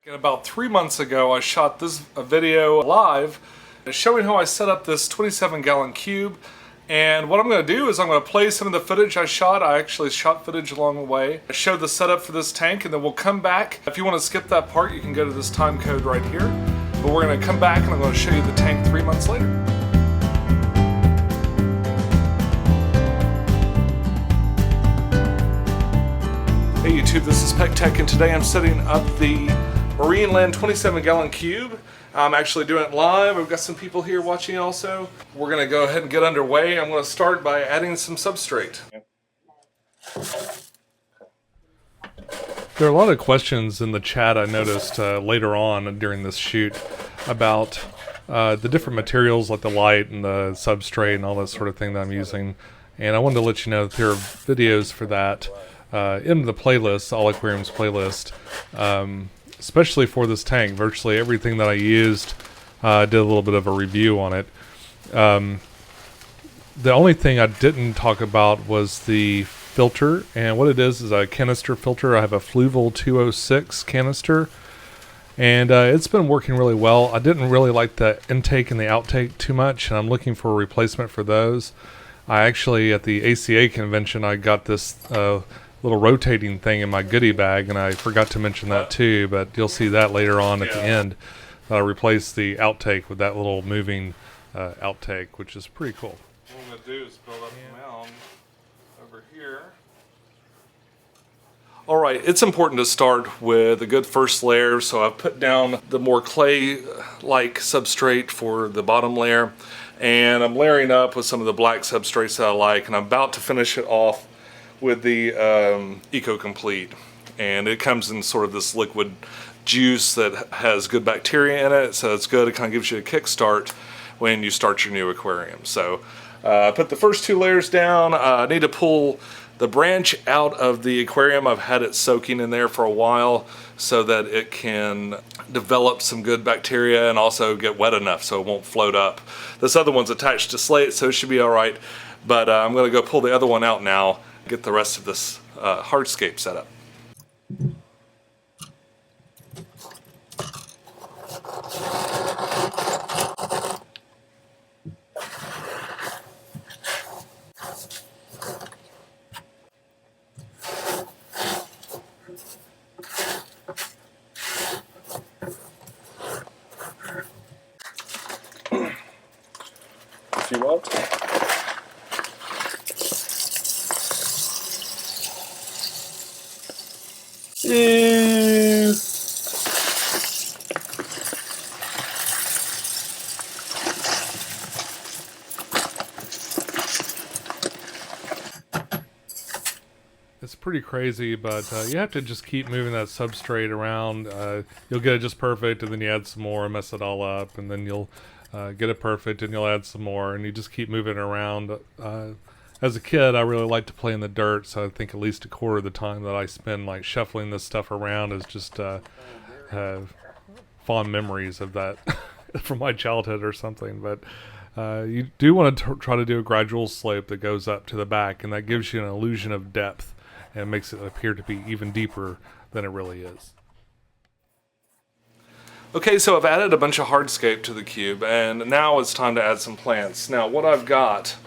And about 3 months ago, I shot this video live showing how I set up this 27-gallon cube. And what I'm going to do is I'm going to play some of the footage I shot. I actually shot footage along the way. I showed the setup for this tank, and then we'll come back. If you want to skip that part, you can go to this time code right here. But we're going to come back and I'm going to show you the tank 3 months later. Hey YouTube, this is Pecktec, and today I'm setting up the Marineland 27-gallon cube. I'm actually doing it live. We've got some people here watching also. We're going to go ahead and get underway. I'm going to start by adding some substrate. There are a lot of questions in the chat I noticed later on during this shoot about the different materials like the light and the substrate and all that sort of thing that I'm using. And I wanted to let you know that there are videos for that in the playlist, All Aquariums playlist. Especially for this tank, virtually everything that I used, I did a little bit of a review on it. The only thing I didn't talk about was the filter, and what it is a canister filter. I have a Fluval 206 canister, and it's been working really well. I didn't really like the intake and the outtake too much, and I'm looking for a replacement for those. I actually, at the ACA convention, I got this little rotating thing in my goodie bag, and I forgot to mention that too, but you'll see that later on at the end. I replaced the outtake with that little moving outtake, which is pretty cool. What I'm going to do is build up a mound over here. Alright, it's important to start with a good first layer, so I've put down the more clay-like substrate for the bottom layer, and I'm layering up with some of the black substrates that I like, and I'm about to finish it off with the Eco Complete, and it comes in sort of this liquid juice that has good bacteria in it, so it's good. It kind of gives you a kickstart when you start your new aquarium. So I put the first two layers down. I need to pull the branch out of the aquarium. I've had it soaking in there for a while so that it can develop some good bacteria and also get wet enough so it won't float up. This other one's attached to slate, so it should be all right, but I'm going to go pull the other one out now, get the rest of this hardscape set up. If you want. It's pretty crazy, but you have to just keep moving that substrate around. You'll get it just perfect, and then you add some more and mess it all up, and then you'll get it perfect, and you'll add some more, and you just keep moving it around. As a kid, I really liked to play in the dirt, so I think at least a quarter of the time that I spend like shuffling this stuff around is just have fond memories of that from my childhood or something. But you do want to try to do a gradual slope that goes up to the back, and that gives you an illusion of depth and makes it appear to be even deeper than it really is. Okay, so I've added a bunch of hardscape to the cube, and now it's time to add some plants. Now what I've got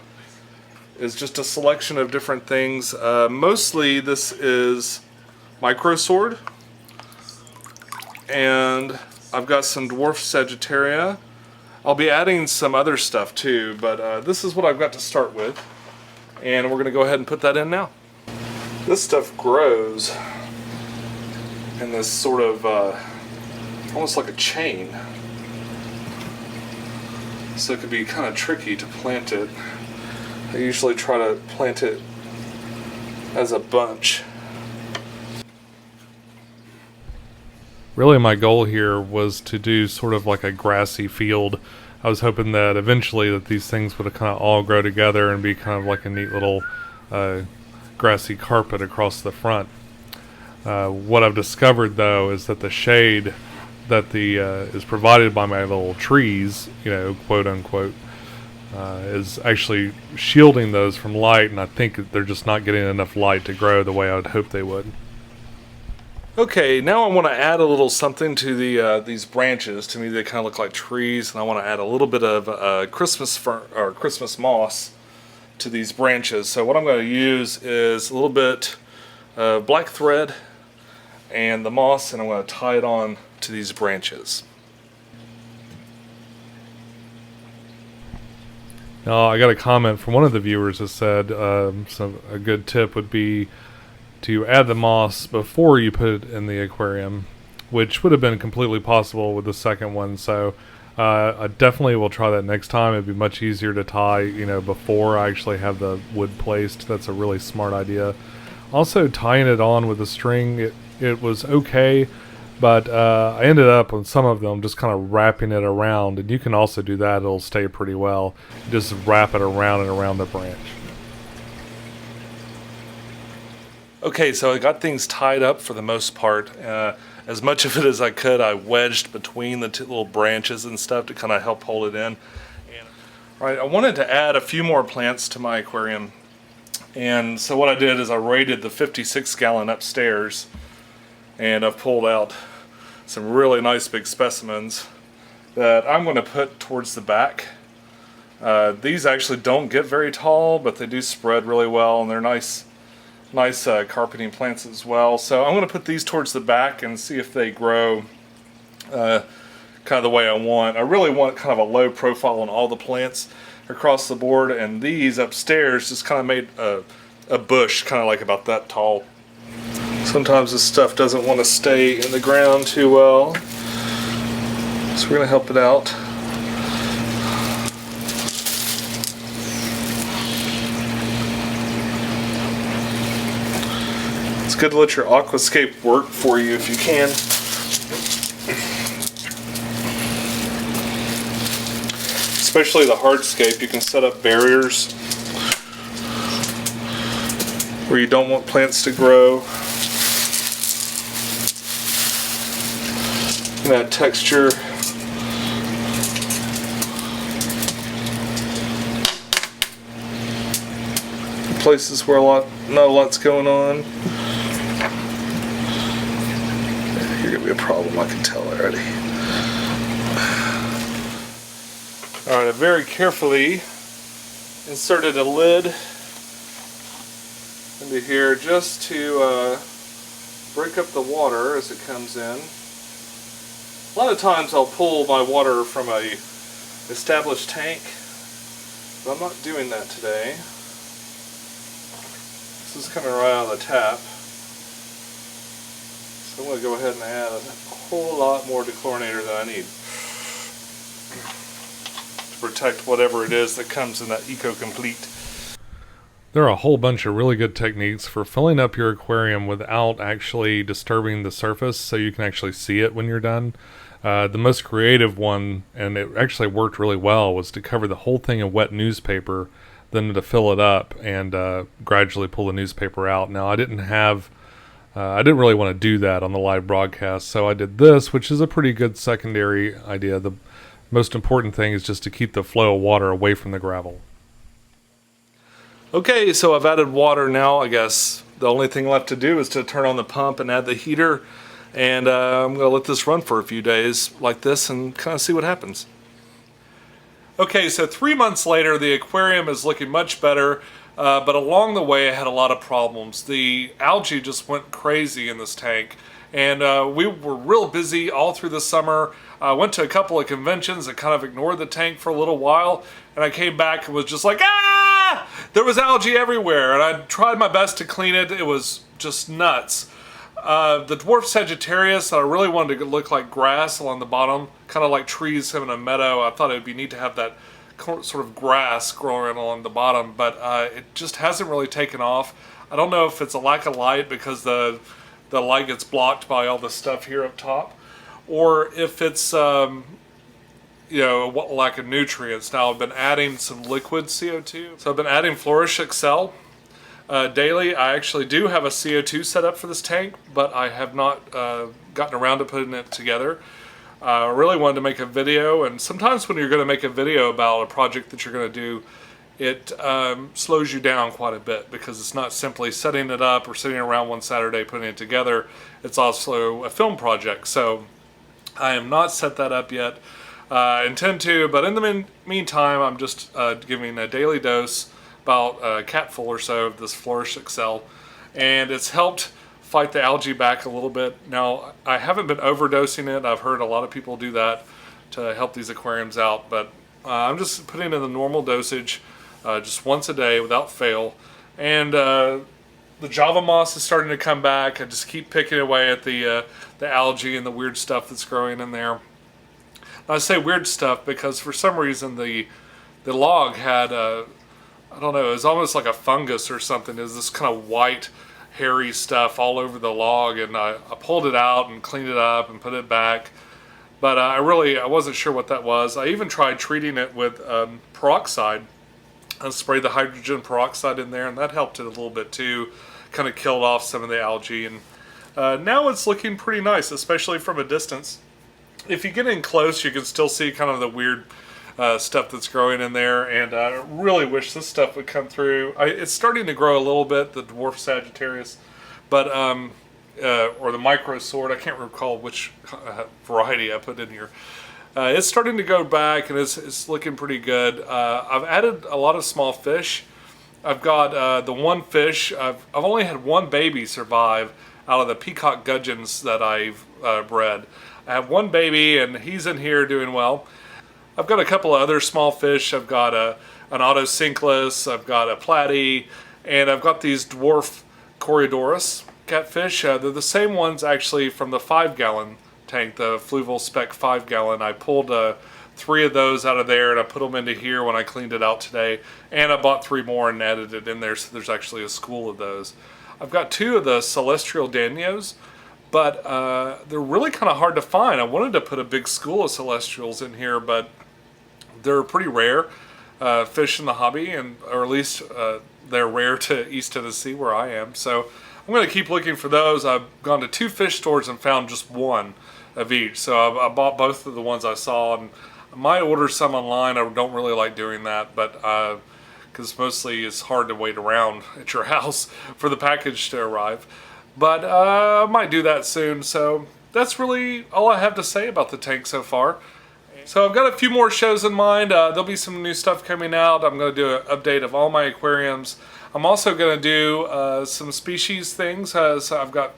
is just a selection of different things. Mostly this is microsword, and I've got some dwarf sagittaria. I'll be adding some other stuff too, but this is what I've got to start with, and we're going to go ahead and put that in now. This stuff grows in this sort of almost like a chain, so it could be kind of tricky to plant it. I usually try to plant it as a bunch. Really, my goal here was to do sort of like a grassy field. I was hoping that eventually that these things would kind of all grow together and be kind of like a neat little grassy carpet across the front. What I've discovered though is that the shade that is provided by my little trees, you know, quote unquote, is actually shielding those from light, and I think they're just not getting enough light to grow the way I would hope they would. Okay, now I want to add a little something to these branches. To me, they kind of look like trees, and I want to add a little bit of Christmas fern or Christmas moss to these branches. So what I'm going to use is a little bit black thread and the moss, and I'm going to tie it on to these branches. Now, I got a comment from one of the viewers that said a good tip would be to add the moss before you put it in the aquarium, which would have been completely possible with the second one. So I definitely will try that next time. It'd be much easier to tie, before I actually have the wood placed. That's a really smart idea. Also, tying it on with the string, it was okay, but I ended up on some of them just kind of wrapping it around, and you can also do that. It'll stay pretty well. Just wrap it around and around the branch. Okay, so I got things tied up for the most part. As much of it as I could, I wedged between the two little branches and stuff to kind of help hold it in. All right, I wanted to add a few more plants to my aquarium. And so what I did is I raided the 56-gallon upstairs, and I've pulled out some really nice big specimens that I'm going to put towards the back. These actually don't get very tall, but they do spread really well, and they're nice carpeting plants as well. So I'm going to put these towards the back and see if they grow kind of the way I want. I really want kind of a low profile on all the plants across the board, and these upstairs just kind of made a bush kind of like about that tall. Sometimes this stuff doesn't want to stay in the ground too well, so we're going to help it out. It's good to let your aquascape work for you if you can. Especially the hardscape, you can set up barriers where you don't want plants to grow. You can add texture. Places where not a lot's going on. You're gonna be a problem, I can tell already. Alright, I very carefully inserted a lid into here just to break up the water as it comes in. A lot of times I'll pull my water from a established tank, but I'm not doing that today. This is coming right out of the tap. So I'm going to go ahead and add a whole lot more dechlorinator than I need to protect whatever it is that comes in that Eco-Complete. There are a whole bunch of really good techniques for filling up your aquarium without actually disturbing the surface so you can actually see it when you're done. The most creative one, and it actually worked really well, was to cover the whole thing in wet newspaper, then to fill it up and gradually pull the newspaper out. Now, I didn't really want to do that on the live broadcast, so I did this, which is a pretty good secondary idea. The most important thing is just to keep the flow of water away from the gravel. Okay, so I've added water now. I guess the only thing left to do is to turn on the pump and add the heater, and I'm going to let this run for a few days like this and kind of see what happens. Okay, so 3 months later, the aquarium is looking much better, but along the way I had a lot of problems. The algae just went crazy in this tank, and we were real busy all through the summer. I went to a couple of conventions and kind of ignored the tank for a little while, and I came back and was just like, ah! There was algae everywhere, and I tried my best to clean it. It was just nuts. The dwarf Sagittarius, I really wanted to look like grass along the bottom, kind of like trees having a meadow. I thought it would be neat to have that sort of grass growing along the bottom, but it just hasn't really taken off. I don't know if it's a lack of light because the light gets blocked by all the stuff here up top, or if it's lack of nutrients. Now I've been adding some liquid CO2, so I've been adding Flourish Excel daily. I actually do have a CO2 set up for this tank, but I have not gotten around to putting it together. I really wanted to make a video, and sometimes when you're going to make a video about a project that you're going to do, it slows you down quite a bit, because it's not simply setting it up or sitting around one Saturday putting it together. It's also a film project. So I have not set that up yet. I intend to, but in the meantime, I'm just giving a daily dose, about a capful or so of this Flourish Excel, and it's helped fight the algae back a little bit. Now, I haven't been overdosing it. I've heard a lot of people do that to help these aquariums out, but I'm just putting in the normal dosage, just once a day without fail. And the Java moss is starting to come back. I just keep picking away at the algae and the weird stuff that's growing in there. I say weird stuff because for some reason the log had I don't know, it was almost like a fungus or something. It was this kind of white, hairy stuff all over the log, and I pulled it out and cleaned it up and put it back. But I wasn't sure what that was. I even tried treating it with peroxide. I sprayed the hydrogen peroxide in there, and that helped it a little bit too. Kind of killed off some of the algae, and now it's looking pretty nice, especially from a distance. If you get in close, you can still see kind of the weird stuff that's growing in there, and I really wish this stuff would come through. It's starting to grow a little bit, the dwarf Sagittarius, but or the micro sword. I can't recall which variety I put in here. It's starting to go back, and it's looking pretty good. I've added a lot of small fish. I've got the one fish. I've only had one baby survive out of the peacock gudgeons that I've bred. I have one baby, and he's in here doing well. I've got a couple of other small fish. I've got an autocinklus, I've got a platy, and I've got these dwarf Corydoras catfish. They're the same ones actually from the 5-gallon tank, the Fluval Spec 5-gallon. I pulled 3 of those out of there, and I put them into here when I cleaned it out today. And I bought 3 more and added it in there, so there's actually a school of those. I've got 2 of the Celestial Danios, but they're really kind of hard to find. I wanted to put a big school of Celestials in here, but they're pretty rare fish in the hobby, or at least they're rare to East Tennessee where I am. So I'm going to keep looking for those. I've gone to 2 fish stores and found just one of each. So I bought both of the ones I saw, and I might order some online. I don't really like doing that, but because mostly it's hard to wait around at your house for the package to arrive. But I might do that soon. So that's really all I have to say about the tank so far. So I've got a few more shows in mind. There'll be some new stuff coming out. I'm going to do an update of all my aquariums. I'm also going to do some species things. So I've got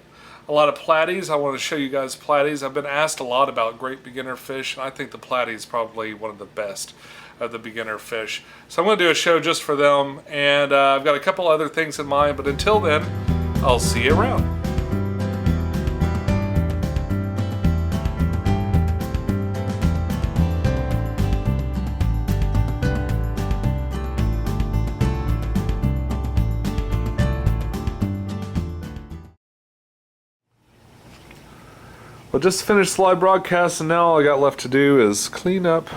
a lot of platies. I want to show you guys platies. I've been asked a lot about great beginner fish, and I think the platy is probably one of the best of the beginner fish. So I'm going to do a show just for them, and I've got a couple other things in mind, but until then, I'll see you around. Well, just finished the live broadcast, and now all I got left to do is clean up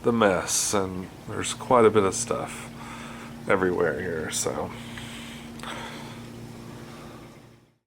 the mess, and there's quite a bit of stuff everywhere here, so